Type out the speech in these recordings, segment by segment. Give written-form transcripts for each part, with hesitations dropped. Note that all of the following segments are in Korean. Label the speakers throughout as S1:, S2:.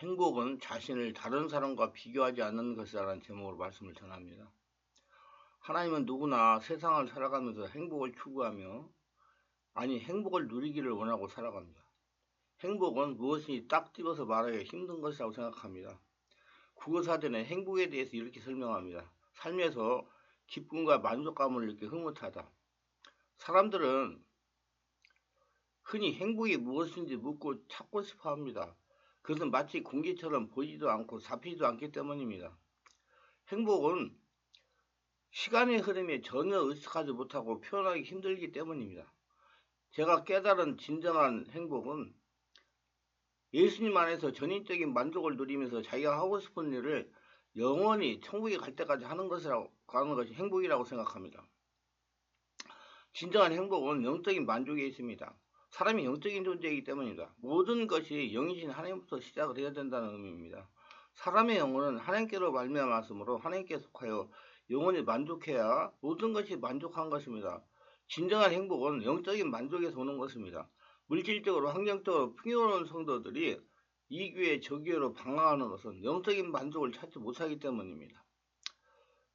S1: 행복은 자신을 다른 사람과 비교하지 않는 것이라는 제목으로 말씀을 전합니다. 하나님은 누구나 세상을 살아가면서 행복을 추구하며 행복을 누리기를 원하고 살아갑니다. 행복은 무엇이 딱 집어서 말하기 힘든 것이라고 생각합니다. 국어사전에 행복에 대해서 이렇게 설명합니다. 삶에서 기쁨과 만족감을 느끼 흐뭇하다. 사람들은 흔히 행복이 무엇인지 묻고 찾고 싶어 합니다. 그것은 마치 공기처럼 보이지도 않고 잡히지도 않기 때문입니다. 행복은 시간의 흐름에 전혀 의식하지 못하고 표현하기 힘들기 때문입니다. 제가 깨달은 진정한 행복은 예수님 안에서 전인적인 만족을 누리면서 자기가 하고 싶은 일을 영원히 천국에 갈 때까지 하는 것이 행복이라고 생각합니다. 진정한 행복은 영적인 만족에 있습니다. 사람이 영적인 존재이기 때문입니다. 모든 것이 영이신 하나님부터 시작을 해야 된다는 의미입니다. 사람의 영혼은 하나님께로 말미암았으므로 하나님께 속하여 영원히 만족해야 모든 것이 만족한 것입니다. 진정한 행복은 영적인 만족에서 오는 것입니다. 물질적으로 환경적으로 풍요로운 성도들이 이 교회 저 교회로 방황하는 것은 영적인 만족을 찾지 못하기 때문입니다.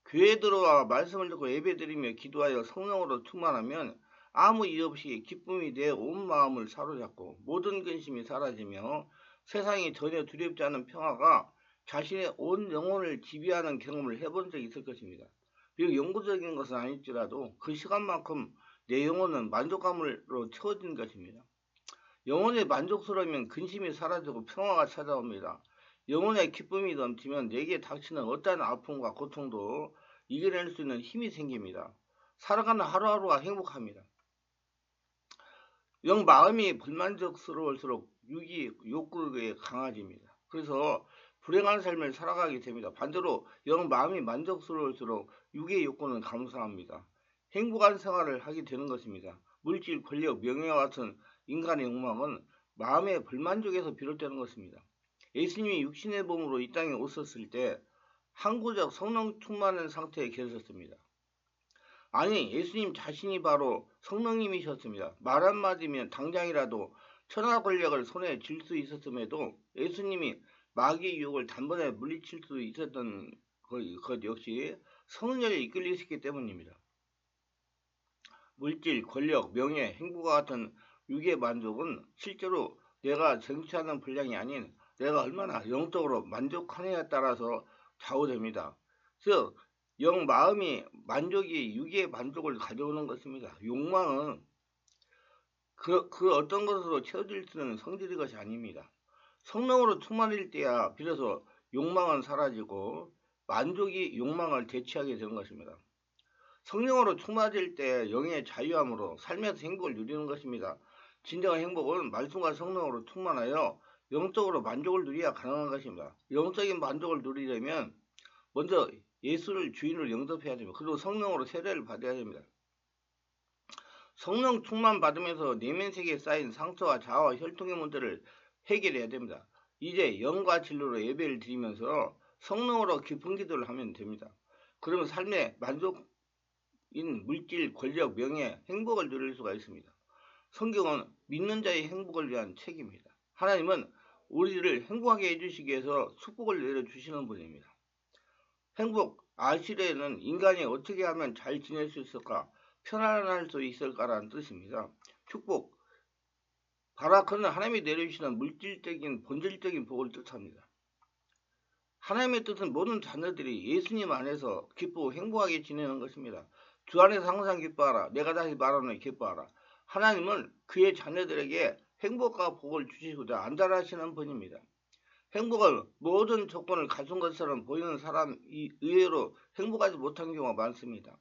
S1: 교회에 들어와 말씀을 듣고 예배드리며 기도하여 성령으로 충만하면 아무 이유 없이 기쁨이 내 온 마음을 사로잡고 모든 근심이 사라지며 세상이 전혀 두렵지 않은 평화가 자신의 온 영혼을 지배하는 경험을 해본 적이 있을 것입니다. 비록 영구적인 것은 아닐지라도 그 시간만큼 내 영혼은 만족감으로 채워진 것입니다. 영혼의 만족스러우면 근심이 사라지고 평화가 찾아옵니다. 영혼의 기쁨이 넘치면 내게 닥치는 어떠한 아픔과 고통도 이겨낼 수 있는 힘이 생깁니다. 살아가는 하루하루가 행복합니다. 영 마음이 불만족스러울수록 육이 욕구에 강해집니다. 그래서 불행한 삶을 살아가게 됩니다. 반대로 영 마음이 만족스러울수록 육의 욕구는 감소합니다. 행복한 생활을 하게 되는 것입니다. 물질, 권력, 명예와 같은 인간의 욕망은 마음의 불만족에서 비롯되는 것입니다. 예수님이 육신의 몸으로 이 땅에 오셨을 때 항구적 성령 충만한 상태에 계셨습니다. 예수님 자신이 바로 성령님이셨습니다. 말 한마디면 당장이라도 천하 권력을 손에 쥘 수 있었음에도 예수님이 마귀의 유혹을 단번에 물리칠 수 있었던 것 역시 성령에 이끌리셨기 때문입니다. 물질, 권력, 명예, 행복과 같은 육의 만족은 실제로 내가 쟁취하는 분량이 아닌 내가 얼마나 영적으로 만족하느냐에 따라서 좌우됩니다. 즉 영 마음이 만족이 육의 만족을 가져오는 것입니다. 욕망은 그 어떤 것으로 채워질 수 있는 성질의 것이 아닙니다. 성령으로 충만일 때야 비로소 욕망은 사라지고 만족이 욕망을 대체하게 되는 것입니다. 성령으로 충만해질 때 영의 자유함으로 삶에서 행복을 누리는 것입니다. 진정한 행복은 말씀과 성령으로 충만하여 영적으로 만족을 누려야 가능한 것입니다. 영적인 만족을 누리려면 먼저 예수를 주인으로 영접해야 됩니다. 그리고 성령으로 세례를 받아야 됩니다. 성령 충만 받으면서 내면 세계에 쌓인 상처와 자아와 혈통의 문제를 해결해야 됩니다. 이제 영과 진로로 예배를 드리면서 성령으로 깊은 기도를 하면 됩니다. 그러면 삶의 만족인 물질, 권력, 명예, 행복을 누릴 수가 있습니다. 성경은 믿는 자의 행복을 위한 책입니다. 하나님은 우리를 행복하게 해주시기 위해서 축복을 내려주시는 분입니다. 행복, 아시레는 인간이 어떻게 하면 잘 지낼 수 있을까, 편안할 수 있을까라는 뜻입니다. 축복, 바라크는 하나님이 내려주시는 물질적인 본질적인 복을 뜻합니다. 하나님의 뜻은 모든 자녀들이 예수님 안에서 기쁘고 행복하게 지내는 것입니다. 주 안에서 항상 기뻐하라. 내가 다시 말하노니 기뻐하라. 하나님은 그의 자녀들에게 행복과 복을 주시고자 안달하시는 분입니다. 행복은 모든 조건을 갖춘 것처럼 보이는 사람이 의외로 행복하지 못한 경우가 많습니다.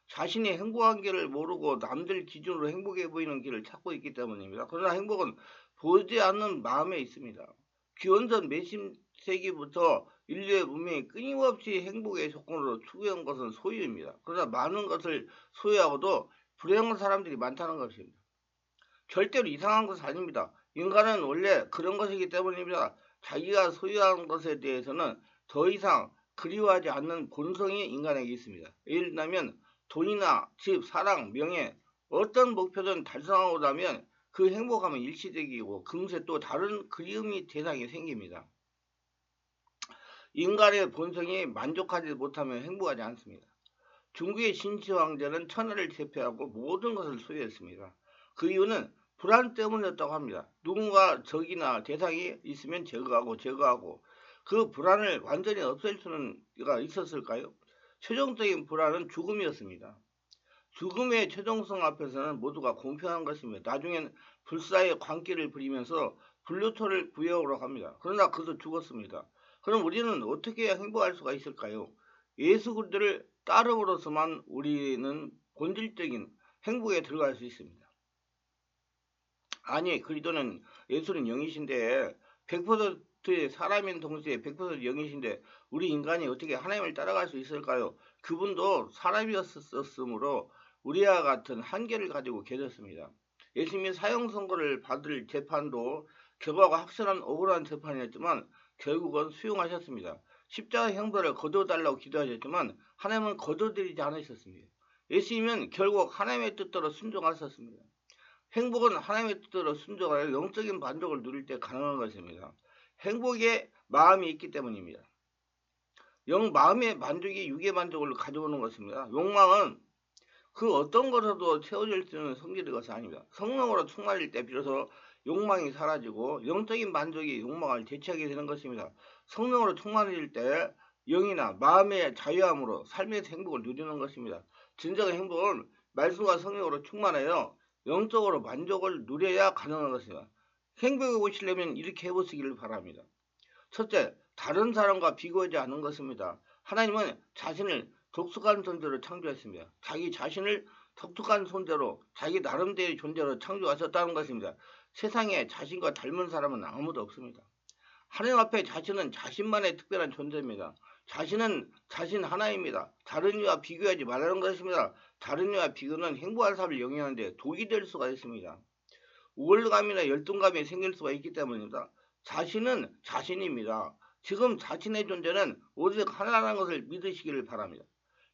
S1: 자신이 행복한 길을 모르고 남들 기준으로 행복해 보이는 길을 찾고 있기 때문입니다. 그러나 행복은 보이지 않는 마음에 있습니다. 기원전 몇십 세기부터 인류의 문명이 끊임없이 행복의 조건으로 추구한 것은 소유입니다. 그러나 많은 것을 소유하고도 불행한 사람들이 많다는 것입니다. 절대로 이상한 것은 아닙니다. 인간은 원래 그런 것이기 때문입니다. 자기가 소유한 것에 대해서는 더 이상 그리워하지 않는 본성이 인간에게 있습니다. 예를 들면 돈이나 집, 사랑, 명예, 어떤 목표든 달성하고 나면 그 행복감은 일시적이고 금세 또 다른 그리움이 대상이 생깁니다. 인간의 본성이 만족하지 못하면 행복하지 않습니다. 중국의 신치 황제는 천하를 제패하고 모든 것을 소유했습니다. 그 이유는 불안 때문이었다고 합니다. 누군가 적이나 대상이 있으면 제거하고 그 불안을 완전히 없앨 수는 있었을까요? 최종적인 불안은 죽음이었습니다. 죽음의 최종성 앞에서는 모두가 공평한 것입니다. 나중엔 불사의 광기를 부리면서 불로토를 구해오라고 합니다. 그러나 그도 죽었습니다. 그럼 우리는 어떻게 해야 행복할 수가 있을까요? 예수 그리스도를 따름으로서만 우리는 본질적인 행복에 들어갈 수 있습니다. 아니, 그리스도는 예수는 영이신데 100%의 사람인 동시에 100% 영이신데 우리 인간이 어떻게 하나님을 따라갈 수 있을까요? 그분도 사람이었으므로 우리와 같은 한계를 가지고 계셨습니다. 예수님이 사형 선고를 받을 재판도 결과가 확실한 억울한 재판이었지만 결국은 수용하셨습니다. 십자가 형벌을 거둬달라고 기도하셨지만 하나님은 거둬들이지 않으셨습니다. 예수님은 결국 하나님의 뜻대로 순종하셨습니다. 행복은 하나님의 뜻대로 순종하여 영적인 만족을 누릴 때 가능한 것입니다. 행복에 마음이 있기 때문입니다. 마음의 만족이 육의 만족을 가져오는 것입니다. 욕망은 그 어떤 것으로도 채워질 수 있는 성질의 것이 아닙니다. 성령으로 충만일 때 비로소 욕망이 사라지고 영적인 만족이 욕망을 대체하게 되는 것입니다. 성령으로 충만일 때 영이나 마음의 자유함으로 삶의 행복을 누리는 것입니다. 진정한 행복은 말씀과 성령으로 충만하여 영적으로 만족을 누려야 가능한 것입니다. 행복에 오시려면 이렇게 해보시기를 바랍니다. 첫째, 다른 사람과 비교하지 않는 것입니다. 하나님은 자신을 독특한 존재로 창조했습니다. 자기 자신을 독특한 존재로 자기 나름대로의 존재로 창조하셨다는 것입니다. 세상에 자신과 닮은 사람은 아무도 없습니다. 하나님 앞에 자신은 자신만의 특별한 존재입니다. 자신은 자신 하나입니다. 다른 이와 비교하지 말라는 것입니다. 다른 이와 비교는 행복한 삶을 영위하는데 독이 될 수가 있습니다. 우월감이나 열등감이 생길 수가 있기 때문입니다. 자신은 자신입니다. 지금 자신의 존재는 오직 하나라는 것을 믿으시기를 바랍니다.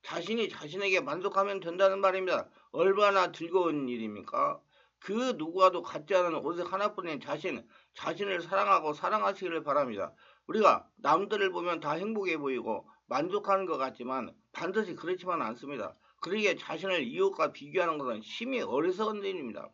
S1: 자신이 자신에게 만족하면 된다는 말입니다. 얼마나 즐거운 일입니까? 그 누구와도 같지 않은 오직 하나뿐인 자신을 사랑하고 사랑하시기를 바랍니다. 우리가 남들을 보면 다 행복해 보이고 만족하는 것 같지만 반드시 그렇지만 않습니다. 그러기에 자신을 이웃과 비교하는 것은 심히 어리석은 일입니다.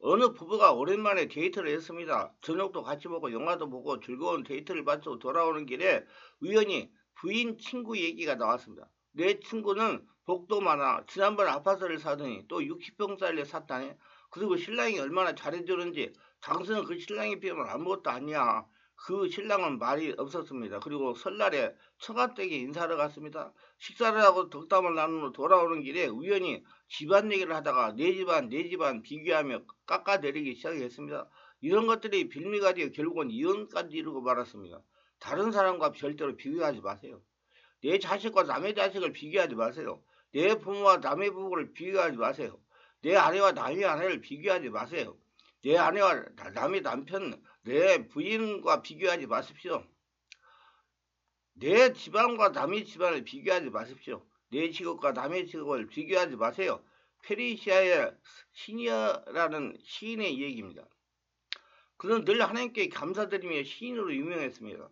S1: 어느 부부가 오랜만에 데이트를 했습니다. 저녁도 같이 먹고 영화도 보고 즐거운 데이트를 마치고 돌아오는 길에 우연히 부인 친구 얘기가 나왔습니다. 내 친구는 복도 많아 지난번 아파트를 사더니 또 60평짜리를 샀다니. 그리고 신랑이 얼마나 잘해주는지 당신은 그 신랑이 비하면 아무것도 아니야. 그 신랑은 말이 없었습니다. 그리고 설날에 처갓댁에 인사를 갔습니다. 식사를 하고 덕담을 나누며 돌아오는 길에 우연히 집안 얘기를 하다가 내 집안 비교하며 깎아내리기 시작했습니다. 이런 것들이 빌미가 되어 결국은 이혼까지 이루고 말았습니다. 다른 사람과 절대로 비교하지 마세요. 내 자식과 남의 자식을 비교하지 마세요. 내 부모와 남의 부모를 비교하지 마세요. 내 아내와 남의 아내를 비교하지 마세요. 내 아내와 남의 남편, 내 부인과 비교하지 마십시오. 내 집안과 남의 집안을 비교하지 마십시오. 내 직업과 남의 직업을 비교하지 마세요. 페르시아의 시니어라는 시인의 얘기입니다. 그는 늘 하나님께 감사드리며 시인으로 유명했습니다.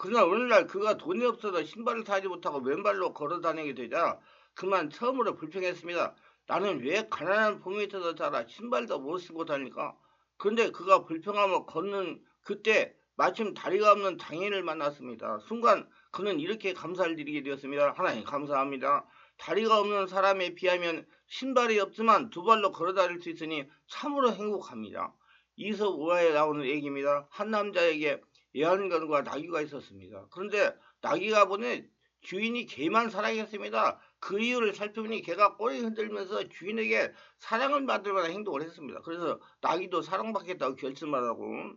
S1: 그러나 오늘날 그가 돈이 없어서 신발을 사지 못하고 맨발로 걸어 다니게 되자 그만 처음으로 불평했습니다. 나는 왜 가난한 부모에서 자라 신발도 못 신고 다닐까? 그런데 그가 불평하며 걷는 그때 마침 다리가 없는 장애인을 만났습니다. 순간 그는 이렇게 감사를 드리게 되었습니다. 하나님 감사합니다. 다리가 없는 사람에 비하면 신발이 없지만 두 발로 걸어 다닐 수 있으니 참으로 행복합니다. 이솝 우화에 나오는 얘기입니다. 한 남자에게 애완견과 나귀가 있었습니다. 그런데 나귀가 보니 주인이 개만 사랑했습니다. 그 이유를 살펴보니 개가 꼬리 흔들면서 주인에게 사랑을 받을 만한 행동을 했습니다. 그래서 나귀도 사랑받겠다고 결심을 하고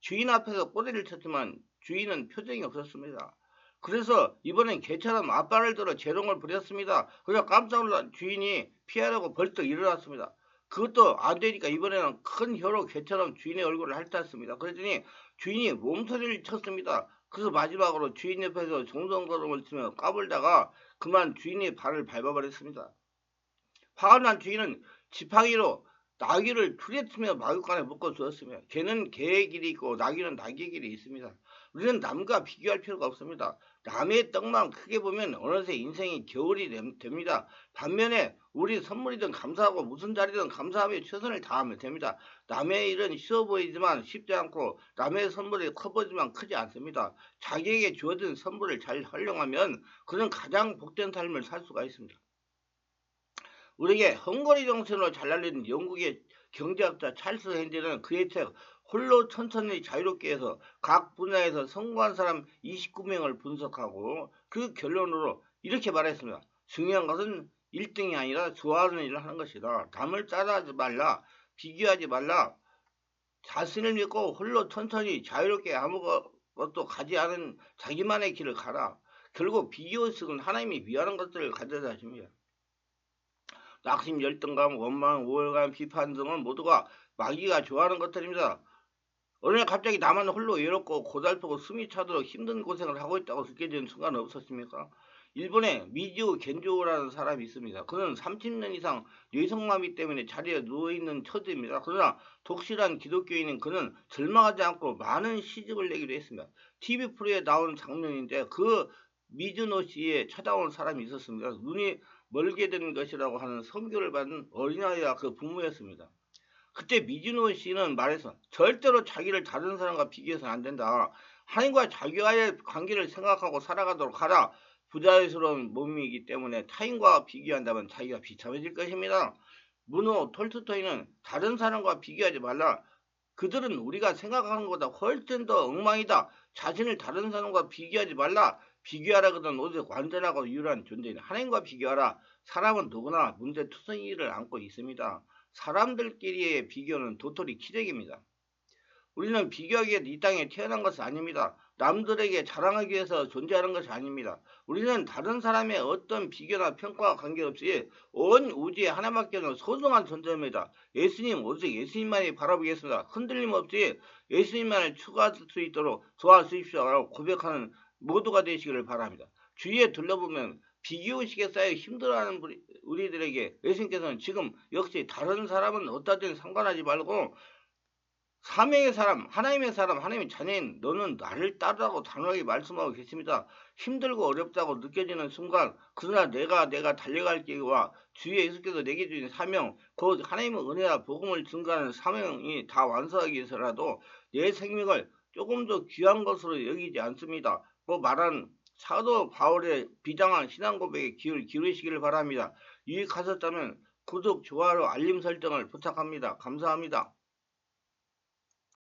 S1: 주인 앞에서 꼬리를 쳤지만 주인은 표정이 없었습니다. 그래서 이번엔 개처럼 앞발을 들어 재롱을 부렸습니다. 그래서 깜짝 놀란 주인이 피하려고 벌떡 일어났습니다. 그것도 안 되니까 이번에는 큰 혀로 개처럼 주인의 얼굴을 핥았습니다. 그랬더니 주인이 몸소리를 쳤습니다. 그래서 마지막으로 주인 옆에서 정성걸음을 치며 까불다가 그만 주인의 발을 밟아버렸습니다. 화가 난 주인은 지팡이로 나귀를 추리치며 마구간에 묶어 주었으며 개는 개의 길이 있고 나귀는 나귀의 길이 있습니다. 우리는 남과 비교할 필요가 없습니다. 남의 떡만 크게 보면 어느새 인생이 겨울이 됩니다. 반면에 우리 선물이든 감사하고 무슨 자리든 감사하며 최선을 다하면 됩니다. 남의 일은 쉬워 보이지만 쉽지 않고 남의 선물이 커 보이지만 크지 않습니다. 자기에게 주어진 선물을 잘 활용하면 그는 가장 복된 삶을 살 수가 있습니다. 우리에게 헝거리 정신으로 잘 알려진 영국의 경제학자 찰스 핸디는 그의 책 홀로 천천히 자유롭게 해서 각 분야에서 성공한 사람 29명을 분석하고 그 결론으로 이렇게 말했습니다. 중요한 것은 1등이 아니라 좋아하는 일을 하는 것이다. 남을 따라하지 말라. 비교하지 말라. 자신을 믿고 홀로 천천히 자유롭게 아무것도 가지 않은 자기만의 길을 가라. 결국 비교의식은 하나님이 위하는 것들을 가져다 하십니다. 낙심, 열등감, 원망, 우월감, 비판 등은 모두가 마귀가 좋아하는 것들입니다. 어느 날 갑자기 나만 홀로 외롭고 고달프고 숨이 차도록 힘든 고생을 하고 있다고 느껴지는 순간은 없었습니까? 일본에 미지오 겐조라는 사람이 있습니다. 그는 30년 이상 뇌성마비 때문에 자리에 누워있는 처지입니다. 그러나 독실한 기독교인인 그는 절망하지 않고 많은 시집을 내기도 했습니다. TV 프로에 나온 장면인데 그 미즈노 씨에 찾아온 사람이 있었습니다. 눈이 멀게 된 것이라고 하는 선교를 받은 어린아이와 그 부모였습니다. 그때 미즈노 씨는 말해서 절대로 자기를 다른 사람과 비교해서는 안 된다. 하나님과 자기와의 관계를 생각하고 살아가도록 하라. 부자유스러운 몸이기 때문에 타인과 비교한다면 자기가 비참해질 것입니다. 문호 톨스토이는 다른 사람과 비교하지 말라. 그들은 우리가 생각하는 것보다 훨씬 더 엉망이다. 자신을 다른 사람과 비교하지 말라. 비교하라 그는 오직 완전하고 유일한 존재인 하나님과 비교하라. 사람은 누구나 문제투성이를 안고 있습니다. 사람들끼리의 비교는 도토리 키재기입니다. 우리는 비교하기 위해 이 땅에 태어난 것은 아닙니다. 남들에게 자랑하기 위해서 존재하는 것이 아닙니다. 우리는 다른 사람의 어떤 비교나 평가와 관계없이 온 우주에 하나밖에 없는 소중한 존재입니다. 예수님, 오직 예수님만이 바라보겠습니다. 흔들림 없이 예수님만을 추구할 수 있도록 도와주십시오라고 고백하는 모두가 되시기를 바랍니다. 주위에 둘러보면 비교의식에 쌓여 힘들어하는 우리들에게 예수님께서는 지금 역시 다른 사람은 어떠든 상관하지 말고 사명의 사람, 하나님의 사람, 하나님의 자녀인 너는 나를 따르라고 단호하게 말씀하고 계십니다. 힘들고 어렵다고 느껴지는 순간 그러나 내가 달려갈 길과 주 예수께서 내게 주신 사명, 곧 하나님의 은혜와 복음을 증거하는 사명이 다 완성하기 위해서라도 내 생명을 조금 더 귀한 것으로 여기지 않습니다. 말한 사도 바울의 비장한 신앙 고백에 귀를 기울이시기를 바랍니다. 유익하셨다면 구독, 좋아요, 알림 설정을 부탁합니다. 감사합니다.